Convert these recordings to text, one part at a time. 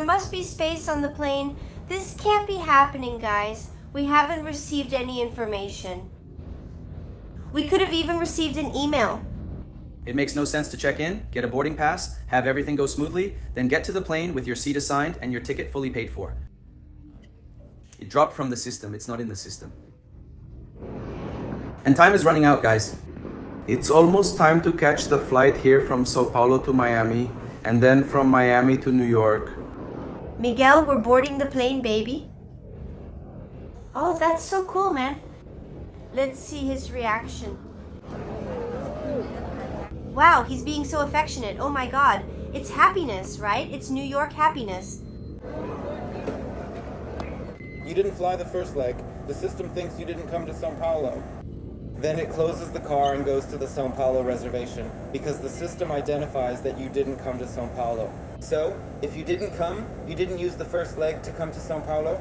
there must be space on the plane. This can't be happening, guys. We haven't received any information. We could have even received an email. It makes no sense to check in, get a boarding pass, have everything go smoothly, then get to the plane with your seat assigned and your ticket fully paid for. It dropped from the system, it's not in the system. And time is running out, guys. It's almost time to catch the flight here from Sao Paulo to Miami, and then from Miami to New York. Miguel, we're boarding the plane, baby. Oh, that's so cool, man. Let's see his reaction. Wow, he's being so affectionate. Oh my God. It's happiness, right? It's New York happiness. You didn't fly the first leg. The system thinks you didn't come to Sao Paulo. Then it closes the car and goes to the Sao Paulo reservation because the system identifies that you didn't come to Sao Paulo. So, if you didn't come, you didn't use the first leg to come to Sao Paulo,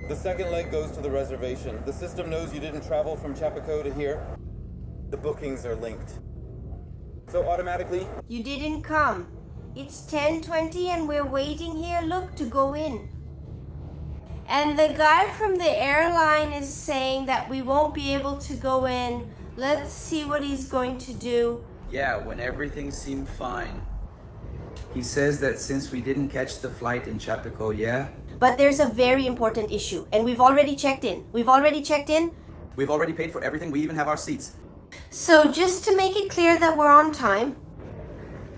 the second leg goes to the reservation. The system knows you didn't travel from Chapaco to here. The bookings are linked. So automatically, you didn't come. It's 10:20 and we're waiting here, look, to go in. And the guy from the airline is saying that we won't be able to go in. Let's see what he's going to do. Yeah, when everything seemed fine. He says that since we didn't catch the flight in Chapaco, yeah? But there's a very important issue, and we've already checked in. We've already paid for everything, we even have our seats. So just to make it clear that we're on time,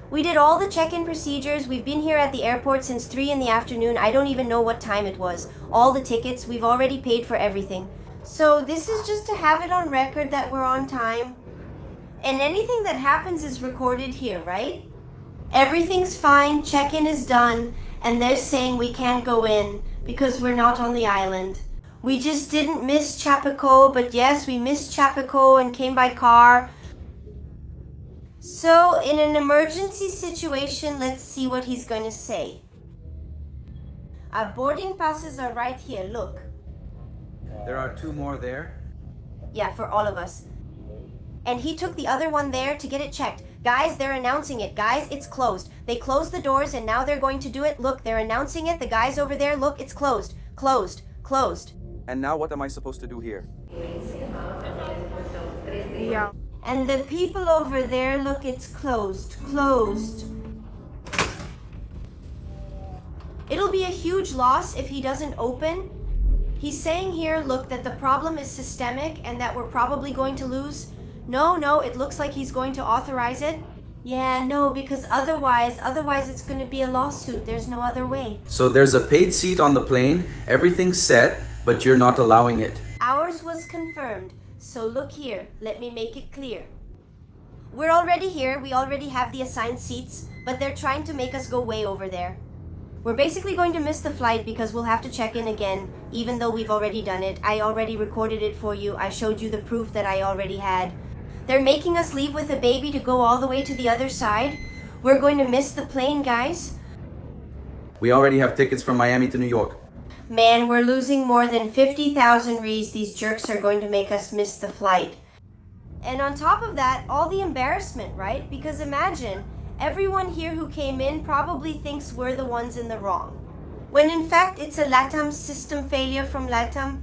we did all the check-in procedures. We've been here at the airport since 3 in the afternoon. I don't even know what time it was. All the tickets, we've already paid for everything. So this is just to have it on record that we're on time. And anything that happens is recorded here, right? Everything's fine, check-in is done, and they're saying we can't go in because we're not on the island. We just didn't miss Chapaco, but yes, we missed Chapaco and came by car. So, in an emergency situation, let's see what he's going to say. Our boarding passes are right here, look. There are 2 more there? Yeah, for all of us. And he took the other one there to get it checked. Guys, they're announcing it. Guys, it's closed. They closed the doors and now they're going to do it. Look, they're announcing it. The guys over there, look, it's closed. Closed. Closed. And now what am I supposed to do here? Yeah. And the people over there, look, it's closed. Closed. It'll be a huge loss if he doesn't open. He's saying here, look, that the problem is systemic and that we're probably going to lose. No, it looks like he's going to authorize it. Yeah, no, because otherwise it's going to be a lawsuit. There's no other way. So there's a paid seat on the plane, everything's set, but you're not allowing it. Ours was confirmed. So look here, let me make it clear. We're already here, we already have the assigned seats, but they're trying to make us go way over there. We're basically going to miss the flight because we'll have to check in again, even though we've already done it. I already recorded it for you. I showed you the proof that I already had. They're making us leave with a baby to go all the way to the other side. We're going to miss the plane, guys. We already have tickets from Miami to New York. Man, we're losing more than 50,000 reais. These jerks are going to make us miss the flight. And on top of that, all the embarrassment, right? Because imagine, everyone here who came in probably thinks we're the ones in the wrong. When in fact, it's a Latam system failure from Latam.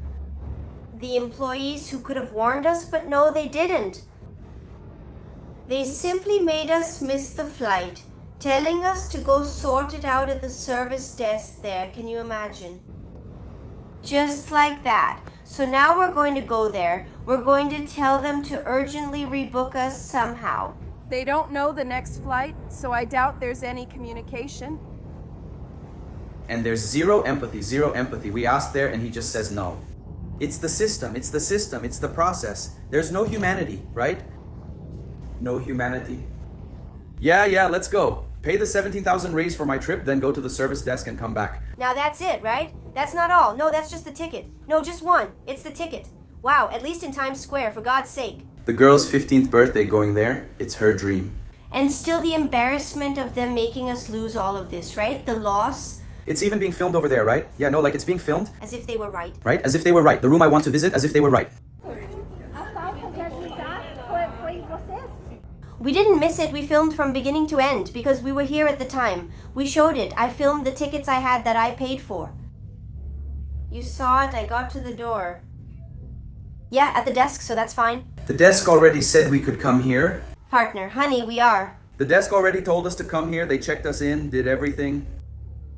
The employees who could have warned us, but no, they didn't. They simply made us miss the flight, telling us to go sort it out at the service desk there. Can you imagine? Just like that. So now we're going to go there. We're going to tell them to urgently rebook us somehow. They don't know the next flight, so I doubt there's any communication. And there's zero empathy. We asked there and he just says no. It's the system, it's the process. There's no humanity, right? No humanity. Yeah, let's go. Pay the 17,000 raise for my trip, then go to the service desk and come back. Now that's it, right? That's not all. No, that's just the ticket. No, just one. It's the ticket. Wow, at least in Times Square, for God's sake. The girl's 15th birthday going there, it's her dream. And still the embarrassment of them making us lose all of this, right? The loss. It's even being filmed over there, right? Yeah, no, like it's being filmed. As if they were right. Right? As if they were right. The room I want to visit, as if they were right. We didn't miss it. We filmed from beginning to end because we were here at the time. We showed it. I filmed the tickets I had that I paid for. You saw it. I got to the door. Yeah, at the desk, so that's fine. The desk already said we could come here. Partner, honey, we are. The desk already told us to come here. They checked us in, did everything.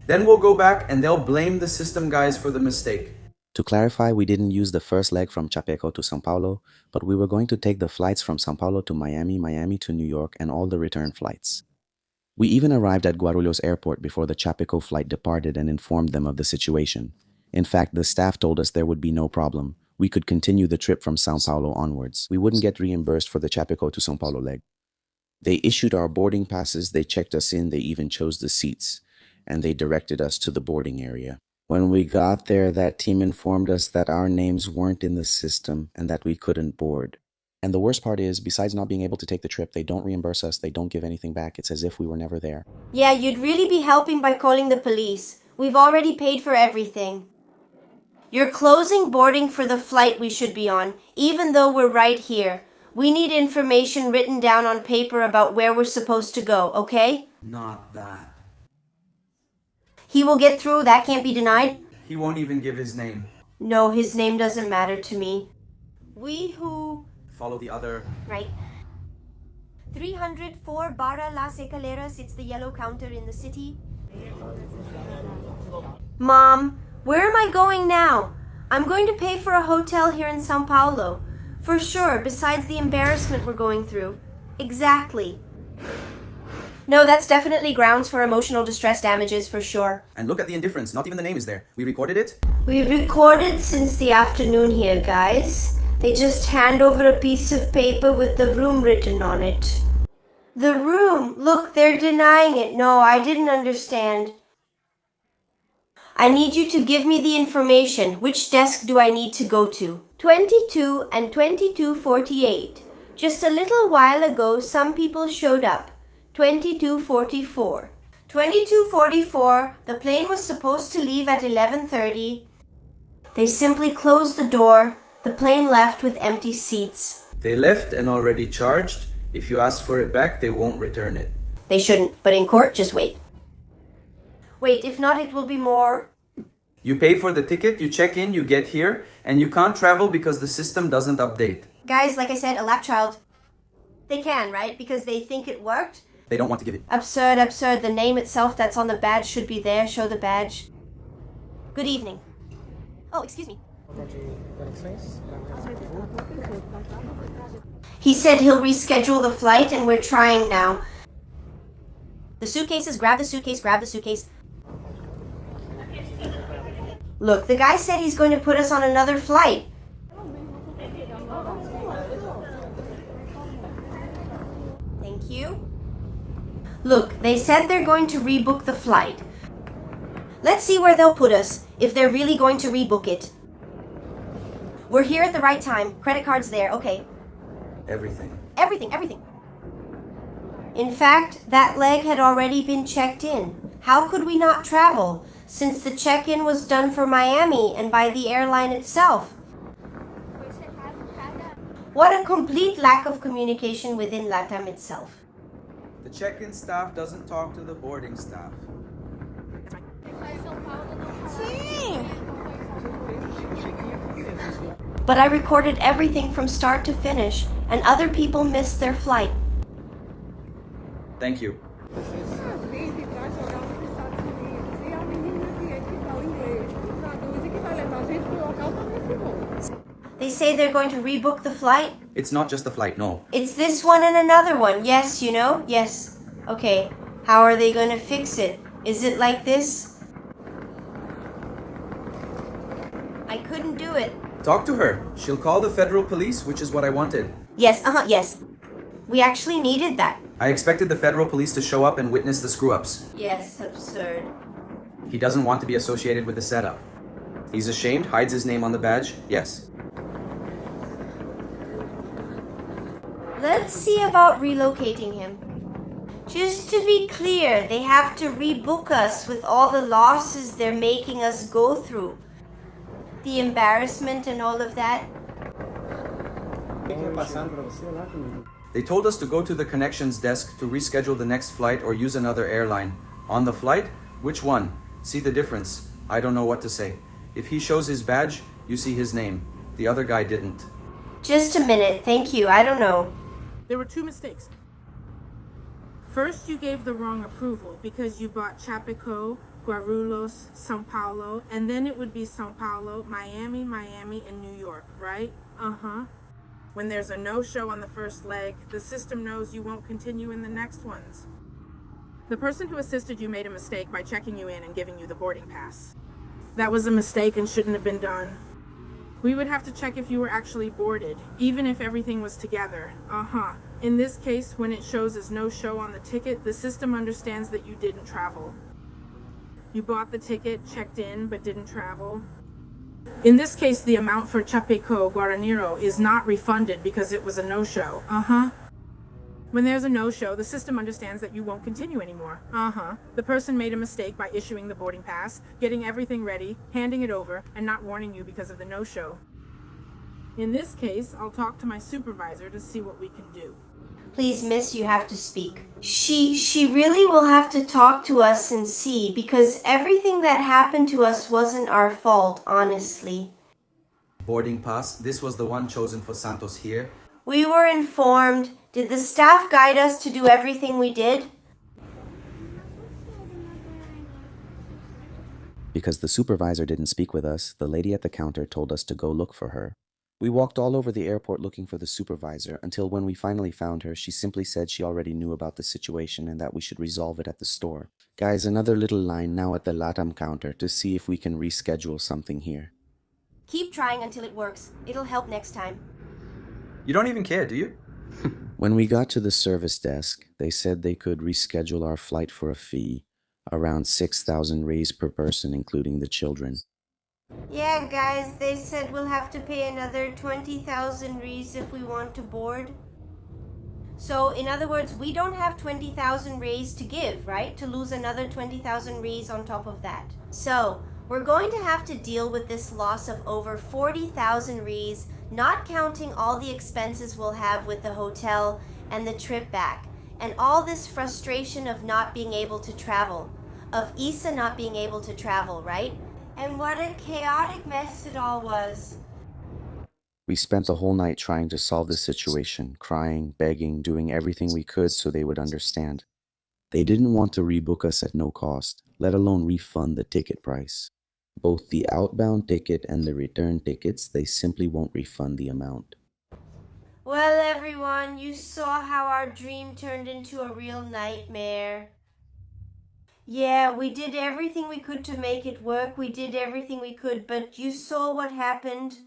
Then we'll go back and they'll blame the system guys for the mistake. To clarify, we didn't use the first leg from Chapecó to São Paulo, but we were going to take the flights from São Paulo to Miami, Miami to New York, and all the return flights. We even arrived at Guarulhos Airport before the Chapecó flight departed and informed them of the situation. In fact, the staff told us there would be no problem. We could continue the trip from São Paulo onwards. We wouldn't get reimbursed for the Chapecó to São Paulo leg. They issued our boarding passes, they checked us in, they even chose the seats, and they directed us to the boarding area. When we got there, that team informed us that our names weren't in the system and that we couldn't board. And the worst part is, besides not being able to take the trip, they don't reimburse us, they don't give anything back. It's as if we were never there. Yeah, you'd really be helping by calling the police. We've already paid for everything. You're closing boarding for the flight we should be on, even though we're right here. We need information written down on paper about where we're supposed to go, okay? Not that. He will get through, that can't be denied. He won't even give his name. No, his name doesn't matter to me. We who... Follow the other. Right. 304 Barra Las Escaleras, it's the yellow counter in the city. Mom, where am I going now? I'm going to pay for a hotel here in São Paulo. For sure, besides the embarrassment we're going through. Exactly. No, that's definitely grounds for emotional distress damages for sure. And look at the indifference. Not even the name is there. We recorded it. We've recorded since the afternoon here, guys. They just hand over a piece of paper with the room written on it. The room? Look, they're denying it. No, I didn't understand. I need you to give me the information. Which desk do I need to go to? 22 and 2248. Just a little while ago, some people showed up. 2244. 2244, the plane was supposed to leave at 11:30. They simply closed the door. The plane left with empty seats. They left and already charged. If you ask for it back, they won't return it. They shouldn't, but in court, just wait. Wait, if not, it will be more. You pay for the ticket, you check in, you get here, and you can't travel because the system doesn't update. Guys, like I said, a lap child. They can, right? Because they think it worked? They don't want to give it. Absurd, absurd. The name itself that's on the badge should be there. Show the badge. Good evening. Oh, excuse me. He said he'll reschedule the flight and we're trying now. The suitcases, grab the suitcase, grab the suitcase. Look, the guy said he's going to put us on another flight. Thank you. Look, they said they're going to rebook the flight. Let's see where they'll put us, if they're really going to rebook it. We're here at the right time. Credit card's there, okay. Everything. Everything. In fact, that leg had already been checked in. How could we not travel, since the check-in was done for Miami and by the airline itself? What a complete lack of communication within Latam itself. The check-in staff doesn't talk to the boarding staff. But I recorded everything from start to finish, and other people missed their flight. Thank you. They say they're going to rebook the flight. It's not just the flight, no. It's this one and another one. Yes, you know? Yes. Okay. How are they going to fix it? Is it like this? I couldn't do it. Talk to her. She'll call the federal police, which is what I wanted. Yes, yes. We actually needed that. I expected the federal police to show up and witness the screw-ups. Yes, absurd. He doesn't want to be associated with the setup. He's ashamed, hides his name on the badge, yes. Let's see about relocating him. Just to be clear, they have to rebook us with all the losses they're making us go through. The embarrassment and all of that. They told us to go to the connections desk to reschedule the next flight or use another airline. On the flight? Which one? See the difference? I don't know what to say. If he shows his badge, you see his name. The other guy didn't. Just a minute, thank you, I don't know. There were two mistakes. First, you gave the wrong approval because you bought Chapeco, Guarulhos, Sao Paulo, and then it would be Sao Paulo, Miami, and New York, right? Uh-huh. When there's a no-show on the first leg, the system knows you won't continue in the next ones. The person who assisted you made a mistake by checking you in and giving you the boarding pass. That was a mistake and shouldn't have been done. We would have to check if you were actually boarded, even if everything was together. Uh-huh. In this case, when it shows as no show on the ticket, the system understands that you didn't travel. You bought the ticket, checked in, but didn't travel. In this case, the amount for Chapeco Guaraniro is not refunded because it was a no-show. Uh-huh. When there's a no-show, the system understands that you won't continue anymore. Uh-huh. The person made a mistake by issuing the boarding pass, getting everything ready, handing it over, and not warning you because of the no-show. In this case, I'll talk to my supervisor to see what we can do. Please, miss, you have to speak. She really will have to talk to us and see, because everything that happened to us wasn't our fault, honestly. Boarding pass? This was the one chosen for Santos here. We were informed. Did the staff guide us to do everything we did? Because the supervisor didn't speak with us, the lady at the counter told us to go look for her. We walked all over the airport looking for the supervisor until when we finally found her, she simply said she already knew about the situation and that we should resolve it at the store. Guys, another little line now at the Latam counter to see if we can reschedule something here. Keep trying until it works. It'll help next time. You don't even care, do you? When we got to the service desk, they said they could reschedule our flight for a fee, around 6,000 reais per person, including the children. Yeah, guys, they said we'll have to pay another 20,000 reais if we want to board. So, in other words, we don't have 20,000 reais to give, right? To lose another 20,000 reais on top of that. So, we're going to have to deal with this loss of over 40,000 reais, not counting all the expenses we'll have with the hotel and the trip back, and all this frustration of not being able to travel, of Isa not being able to travel, right? And what a chaotic mess it all was. We spent the whole night trying to solve the situation, crying, begging, doing everything we could so they would understand. They didn't want to rebook us at no cost, let alone refund the ticket price. Both the outbound ticket and the return tickets, they simply won't refund the amount. Well, everyone, you saw how our dream turned into a real nightmare. Yeah, we did everything we could to make it work. We did everything we could, but you saw what happened.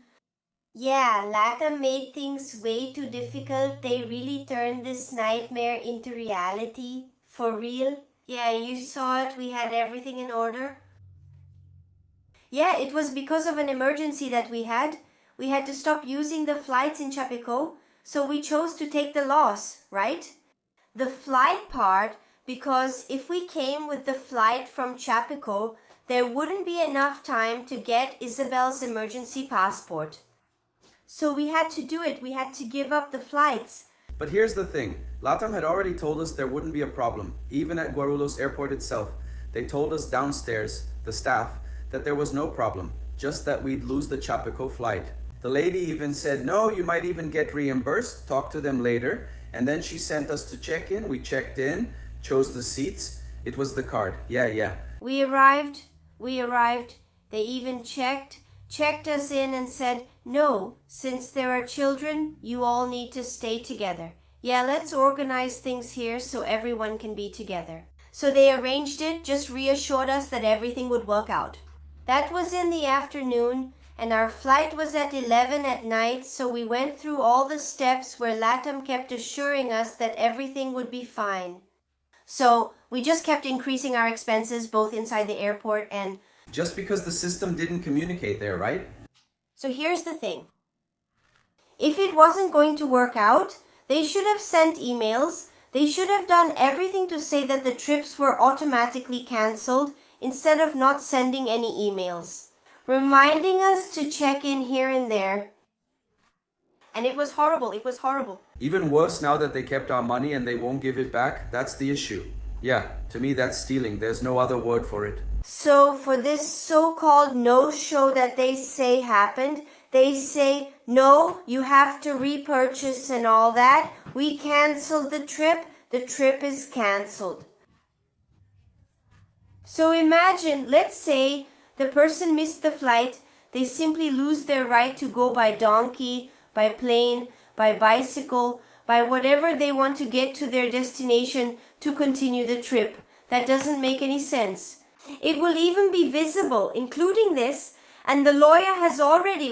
Yeah, Latam made things way too difficult. They really turned this nightmare into reality. For real. Yeah, you saw it. We had everything in order. Yeah, it was because of an emergency that we had. We had to stop using the flights in Chapeco, so we chose to take the loss, right? The flight part, because if we came with the flight from Chapeco, there wouldn't be enough time to get Isabel's emergency passport. So we had to do it. We had to give up the flights. But here's the thing. Latam had already told us there wouldn't be a problem, even at Guarulhos airport itself. They told us downstairs, the staff, that there was no problem, just that we'd lose the Chapeco flight. The lady even said, no, you might even get reimbursed, talk to them later. And then she sent us to check in. We checked in, chose the seats. It was the card. Yeah. We arrived. They even checked us in and said, no, since there are children, you all need to stay together. Yeah, let's organize things here so everyone can be together. So they arranged it, just reassured us that everything would work out. That was in the afternoon, and our flight was at 11 at night, so we went through all the steps where Latam kept assuring us that everything would be fine. So we just kept increasing our expenses both inside the airport and... Just because the system didn't communicate there, right? So here's the thing. If it wasn't going to work out, they should have sent emails. They should have done everything to say that the trips were automatically cancelled instead of not sending any emails, reminding us to check in here and there. And it was horrible. Even worse, now that they kept our money and they won't give it back, that's the issue. Yeah, to me that's stealing. There's no other word for it. So for this so-called no-show that they say happened, they say, no, you have to repurchase and all that. We canceled the trip is canceled. So imagine, let's say the person missed the flight, they simply lose their right to go by donkey, by plane, by bicycle, by whatever they want to get to their destination to continue the trip. That doesn't make any sense. It will even be visible, including this, and the lawyer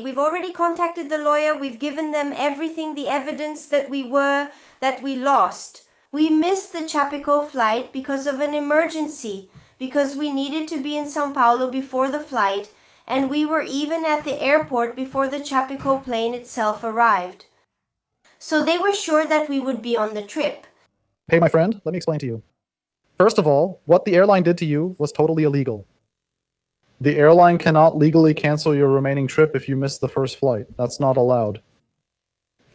we've already contacted the lawyer, we've given them everything, the evidence that we lost. We missed the Chapico flight because of an emergency, because we needed to be in Sao Paulo before the flight, and we were even at the airport before the Chapico plane itself arrived. So they were sure that we would be on the trip. Hey, my friend, let me explain to you. First of all, what the airline did to you was totally illegal. The airline cannot legally cancel your remaining trip if you miss the first flight. That's not allowed.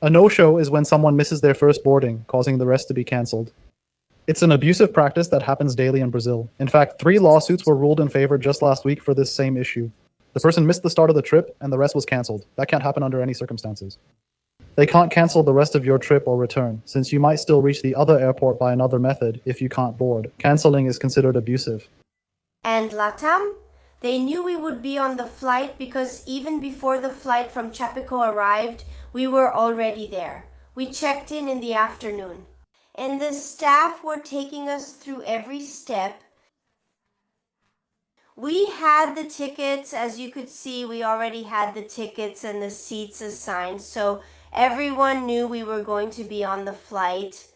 A no-show is when someone misses their first boarding, causing the rest to be canceled. It's an abusive practice that happens daily in Brazil. In fact, 3 lawsuits were ruled in favor just last week for this same issue. The person missed the start of the trip, and the rest was canceled. That can't happen under any circumstances. They can't cancel the rest of your trip or return, since you might still reach the other airport by another method if you can't board. Canceling is considered abusive. And Latam? They knew we would be on the flight because even before the flight from Chapico arrived, we were already there. We checked in the afternoon. And the staff were taking us through every step. We had the tickets, as you could see, we already had the tickets and the seats assigned, so everyone knew we were going to be on the flight.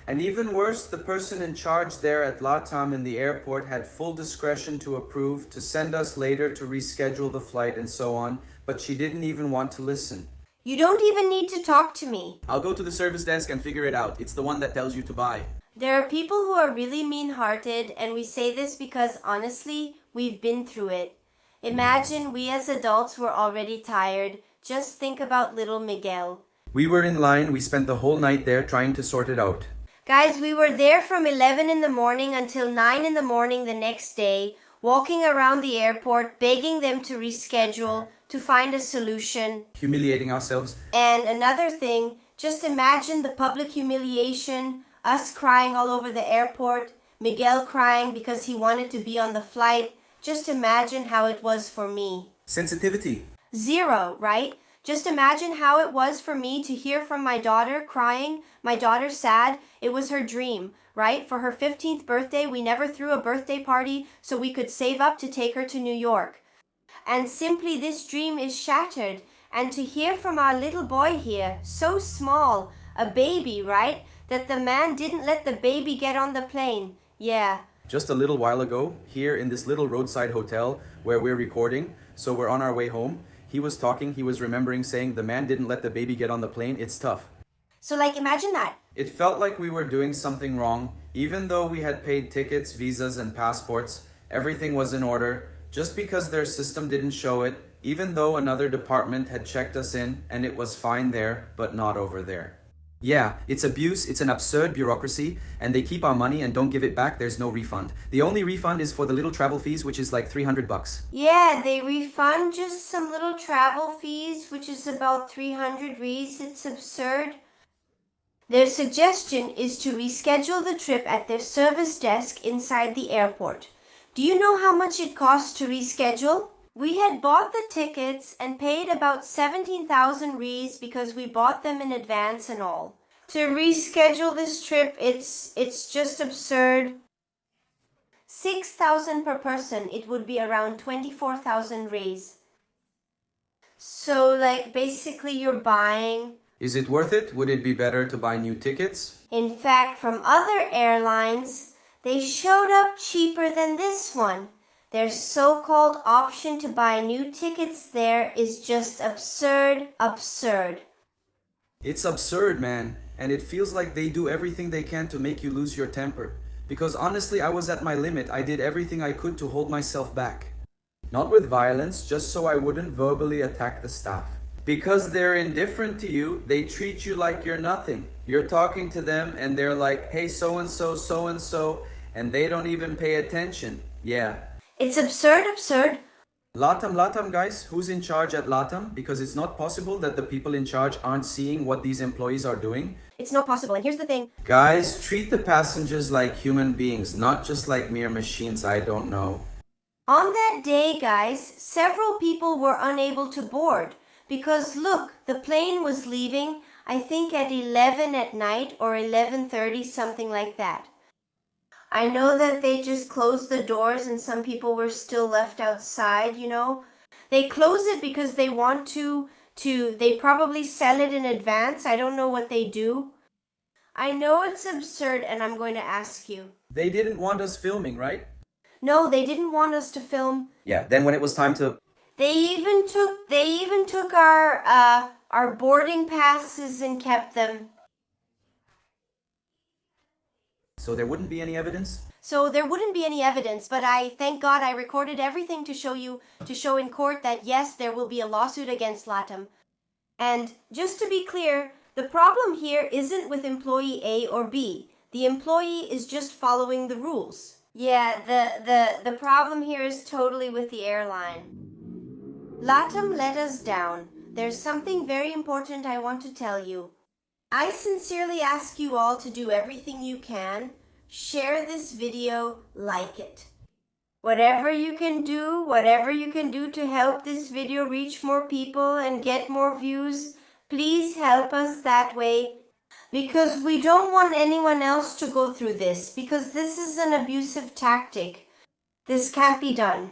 And even worse, the person in charge there at Latam in the airport had full discretion to approve, to send us later to reschedule the flight and so on, but she didn't even want to listen. You don't even need to talk to me. I'll go to the service desk and figure it out. It's the one that tells you to buy. There are people who are really mean-hearted, and we say this because, honestly, we've been through it. Imagine we as adults were already tired. Just think about little Miguel. We were in line. We spent the whole night there trying to sort it out. Guys, we were there from 11 in the morning until 9 in the morning the next day, walking around the airport, begging them to reschedule, to find a solution. Humiliating ourselves. And another thing, just imagine the public humiliation, us crying all over the airport, Miguel crying because he wanted to be on the flight. Just imagine how it was for me. Sensitivity. 0, right? Just imagine how it was for me to hear from my daughter crying, my daughter sad. It was her dream, right? For her 15th birthday, we never threw a birthday party so we could save up to take her to New York. And simply this dream is shattered. And to hear from our little boy here, so small, a baby, right? That the man didn't let the baby get on the plane. Yeah. Just a little while ago, here in this little roadside hotel where we're recording, so we're on our way home, he was talking, he was remembering saying the man didn't let the baby get on the plane. It's tough. So imagine that. It felt like we were doing something wrong. Even though we had paid tickets, visas, and passports, everything was in order. Just because their system didn't show it, even though another department had checked us in and it was fine there, but not over there. Yeah, it's abuse, it's an absurd bureaucracy, and they keep our money and don't give it back. There's no refund. The only refund is for the little travel fees, which is like $300. Yeah, they refund just some little travel fees, which is about 300 reais. It's absurd. Their suggestion is to reschedule the trip at their service desk inside the airport. Do you know how much it costs to reschedule? We had bought the tickets and paid about 17,000 reais because we bought them in advance and all. To reschedule this trip, it's just absurd. 6,000 per person, it would be around 24,000 reais. So basically you're buying. Is it worth it? Would it be better to buy new tickets? In fact, from other airlines, they showed up cheaper than this one. Their so-called option to buy new tickets there is just absurd. It's absurd, man. And it feels like they do everything they can to make you lose your temper. Because honestly, I was at my limit. I did everything I could to hold myself back. Not with violence, just so I wouldn't verbally attack the staff. Because they're indifferent to you, they treat you like you're nothing. You're talking to them and they're like, hey, so and so, and they don't even pay attention. Yeah. It's absurd. Latam, guys, who's in charge at Latam? Because it's not possible that the people in charge aren't seeing what these employees are doing. It's not possible. And here's the thing. Guys, treat the passengers like human beings, not just like mere machines. I don't know. On that day, guys, several people were unable to board because look, the plane was leaving, I think at 11 at night or 11:30, something like that. I know that they just closed the doors and some people were still left outside, you know. They close it because they want they probably sell it in advance. I don't know what they do. I know it's absurd and I'm going to ask you. They didn't want us filming, right? No, they didn't want us to film. Yeah, then when it was time to... They even took our boarding passes and kept them. So there wouldn't be any evidence? So there wouldn't be any evidence, but thank God I recorded everything to show in court that yes, there will be a lawsuit against Latam. And just to be clear, the problem here isn't with employee A or B. The employee is just following the rules. Yeah, the problem here is totally with the airline. Latam let us down. There's something very important I want to tell you. I sincerely ask you all to do everything you can. Share this video, like it. Whatever you can do to help this video reach more people and get more views, please help us that way. Because we don't want anyone else to go through this, because this is an abusive tactic. This can't be done.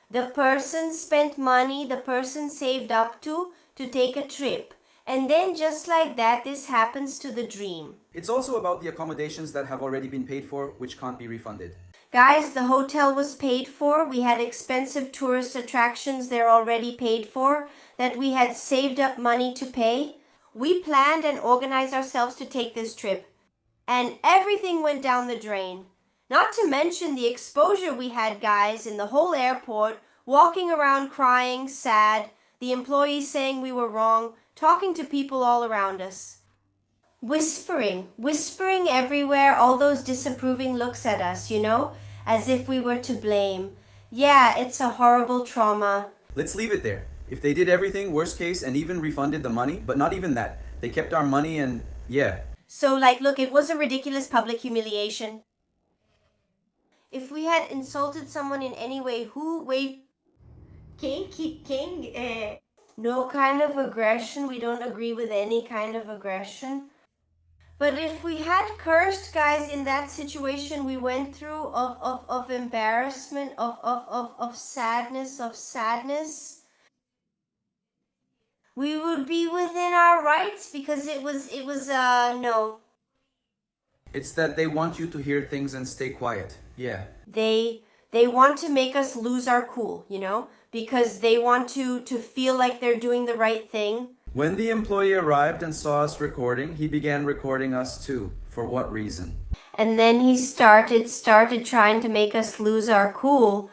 The person spent money, the person saved up to take a trip. And then just like that, this happens to the dream. It's also about the accommodations that have already been paid for, which can't be refunded. Guys, the hotel was paid for. We had expensive tourist attractions there already paid for that we had saved up money to pay. We planned and organized ourselves to take this trip. And everything went down the drain. Not to mention the exposure we had, guys, in the whole airport, walking around crying, sad, the employees saying we were wrong, talking to people all around us. Whispering everywhere, all those disapproving looks at us, you know, as if we were to blame. Yeah, it's a horrible trauma. Let's leave it there. If they did everything, worst case, and even refunded the money, but not even that. They kept our money and, yeah. So, look, it was a ridiculous public humiliation. If we had insulted someone in any way, no kind of aggression. We don't agree with any kind of aggression. But if we had cursed, guys, in that situation we went through of embarrassment, of sadness, we would be within our rights because it was no. It's that they want you to hear things and stay quiet. Yeah. They want to make us lose our cool, you know, because they want to feel like they're doing the right thing. When the employee arrived and saw us recording, he began recording us too. For what reason? And then he started trying to make us lose our cool.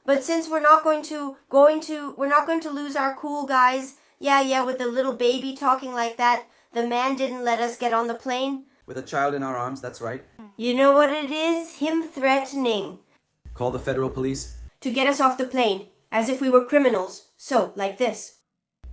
But since we're not going to lose our cool, guys. Yeah, with the little baby talking like that, the man didn't let us get on the plane. With a child in our arms, that's right. You know what it is? Him threatening. Call the federal police. To get us off the plane, as if we were criminals. So, like this.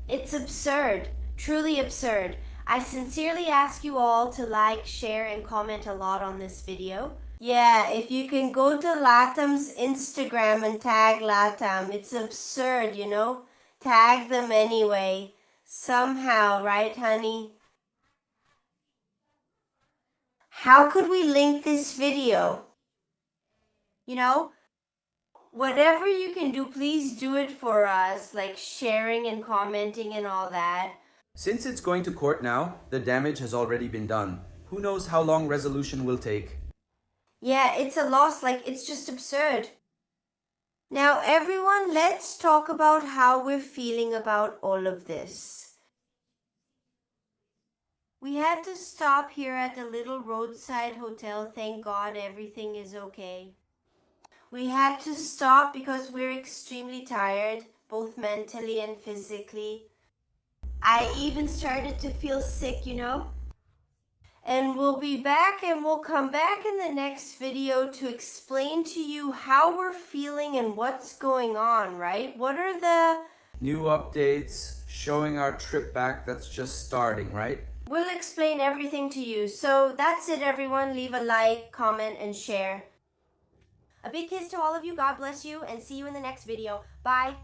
It's absurd. Truly absurd. I sincerely ask you all to like, share, and comment a lot on this video. Yeah, if you can go to Latam's Instagram and tag Latam. It's absurd, you know? Tag them anyway. Somehow, right, honey? How could we link this video? You know? Whatever you can do, please do it for us, like sharing and commenting and all that. Since it's going to court now, the damage has already been done. Who knows how long resolution will take? Yeah, it's a loss, it's just absurd. Now, everyone, let's talk about how we're feeling about all of this. We had to stop here at the little roadside hotel. Thank God everything is okay. We had to stop because we're extremely tired. both mentally and physically. I even started to feel sick, you know? And we'll be back, and we'll come back in the next video to explain to you how we're feeling and what's going on, right? What are the new updates showing our trip back that's just starting, right? We'll explain everything to you. So that's it, everyone. Leave a like, comment, and share. A big kiss to all of you. God bless you, and see you in the next video. Bye.